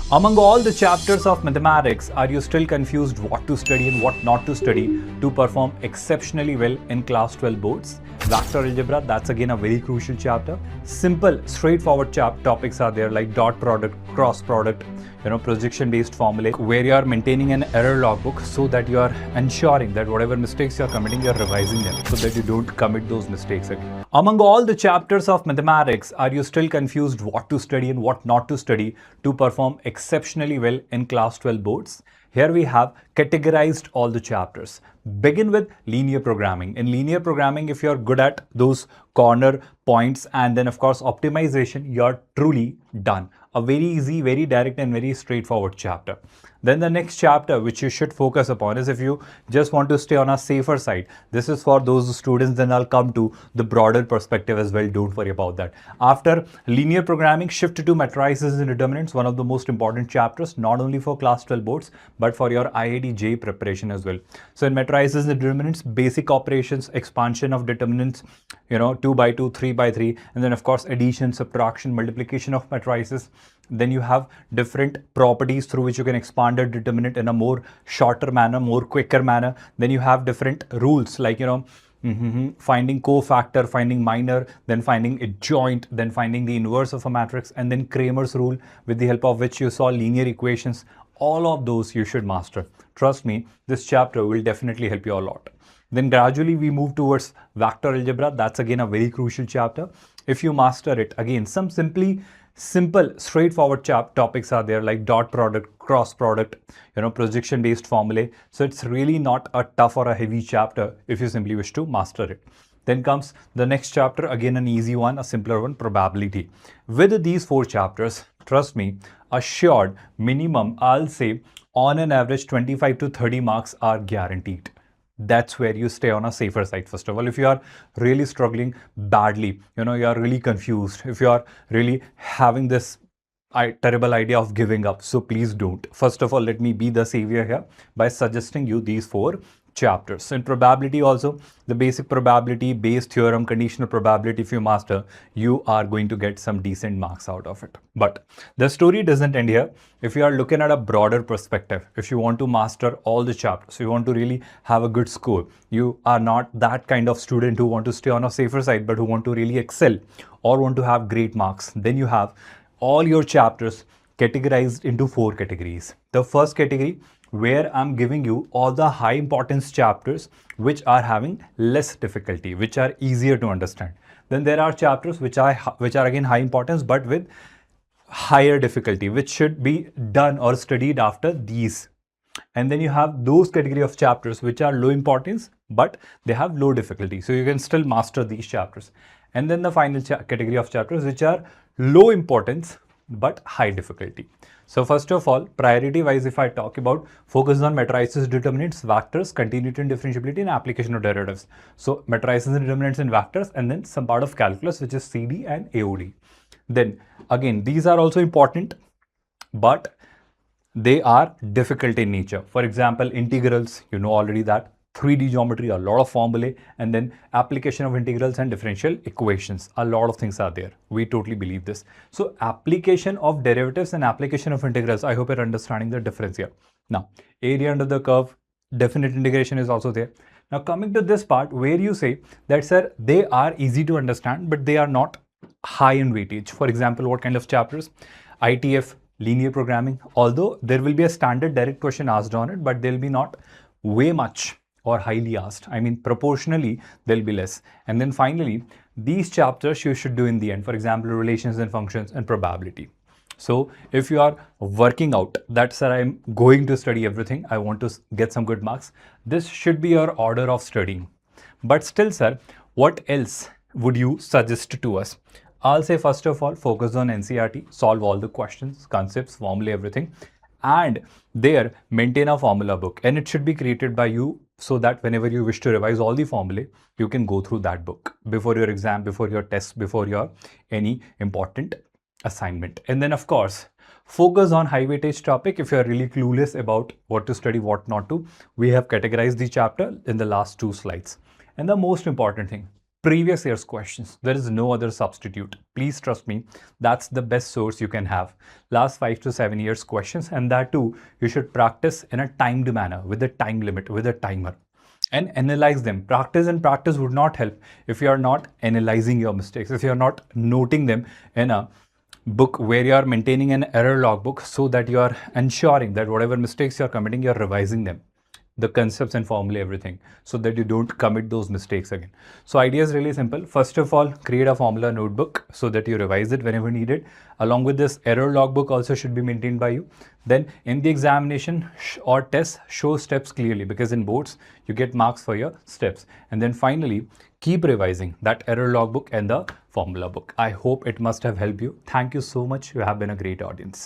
Among all the chapters of mathematics, are you still confused what to study and what not to study to perform exceptionally well in class 12 boards? Vector algebra, that's again a very crucial chapter. Simple, straightforward topics are there like dot product, cross product, projection based formulae, where you are maintaining an error logbook so that you are ensuring that whatever mistakes you are committing, you are revising them so that you don't commit those mistakes again. Among all the chapters of mathematics, are you still confused what to study and what not to study to perform exceptionally well in class 12 boards? Here we have categorized all the chapters. Begin with linear programming. In linear programming, if you're good at those corner points and then of course optimization, you're truly done. A very easy, very direct and very straightforward chapter. Then the next chapter which you should focus upon is if you just want to stay on a safer side. This is for those students, then I'll come to the broader perspective as well. Don't worry about that. After linear programming, shift to matrices and determinants, one of the most important chapters, not only for class 12 boards, but for your IIT JEE preparation as well. So in matrices and determinants, basic operations, expansion of determinants, 2 by 2, 3 by 3, and then of course addition, subtraction, multiplication of matrices. Then you have different properties through which you can expand a determinant in a more shorter manner, more quicker manner. Then you have different rules like, finding cofactor, finding minor, then finding adjoint, then finding the inverse of a matrix, and then Kramer's rule, with the help of which you solve linear equations. All of those you should master. Trust me, this chapter will definitely help you a lot. Then gradually we move towards vector algebra. That's again a very crucial chapter. If you master it, again, some simple, straightforward topics are there like dot product, cross product, projection based formulae. So it's really not a tough or a heavy chapter if you simply wish to master it. Then comes the next chapter, again an easy one, a simpler one, probability. With these 4 chapters, trust me, assured minimum, I'll say on an average 25 to 30 marks are guaranteed. That's where you stay on a safer side. First of all, if you are really struggling badly, you are really confused, if you are really having this terrible idea of giving up, so please don't. First of all, let me be the savior here by suggesting you these 4 chapters. In probability also, the basic probability, base theorem, conditional probability, if you master, you are going to get some decent marks out of it. But the story doesn't end here. If you are looking at a broader perspective, if you want to master all the chapters, you want to really have a good score, you are not that kind of student who want to stay on a safer side, but who want to really excel or want to have great marks, then you have all your chapters categorized into 4 categories. The first category, where I'm giving you all the high importance chapters which are having less difficulty, which are easier to understand. Then there are chapters which are again high importance but with higher difficulty, which should be done or studied after these. And then you have those category of chapters which are low importance but they have low difficulty, so you can still master these chapters. And then the final category of chapters which are low importance but high difficulty. So first of all, priority wise, if I talk about, focus on matrices, determinants, vectors, continuity and differentiability, and application of derivatives. So matrices and determinants and vectors, and then some part of calculus which is CD and AOD. Then again, these are also important, but they are difficult in nature. For example, integrals, you know already that. 3D geometry, a lot of formulae, and then application of integrals and differential equations. A lot of things are there. We totally believe this. So application of derivatives and application of integrals, I hope you're understanding the difference here. Now, area under the curve, definite integration is also there. Now coming to this part where you say that, sir, they are easy to understand, but they are not high in weightage. For example, what kind of chapters? ITF, linear programming, although there will be a standard direct question asked on it, but there will be not way much or highly asked. I mean, proportionally, there'll be less. And then finally, these chapters you should do in the end. For example, relations and functions and probability. So if you are working out that, sir, I'm going to study everything, I want to get some good marks, this should be your order of studying. But still, sir, what else would you suggest to us? I'll say, first of all, focus on NCERT, solve all the questions, concepts, formulae, everything. And there, maintain a formula book, and it should be created by you so that whenever you wish to revise all the formulae, you can go through that book before your exam, before your test, before your any important assignment. And then of course, focus on high weightage topic. If you are really clueless about what to study, what not to, we have categorized the chapter in the last 2 slides. And the most important thing, previous year's questions. There is no other substitute. Please trust me, that's the best source you can have. Last 5 to 7 years questions, and that too, you should practice in a timed manner, with a time limit, with a timer, and analyze them. Practice and practice would not help if you are not analyzing your mistakes, if you are not noting them in a book where you are maintaining an error logbook, so that you are ensuring that whatever mistakes you are committing, you are revising them, the concepts and formula, everything, so that you don't commit those mistakes again. So idea is really simple. First of all, create a formula notebook so that you revise it whenever needed. Along with this, error logbook also should be maintained by you. Then in the examination or test, show steps clearly, because in boards you get marks for your steps. And then finally, keep revising that error logbook and the formula book. I hope it must have helped you. Thank you so much. You have been a great audience.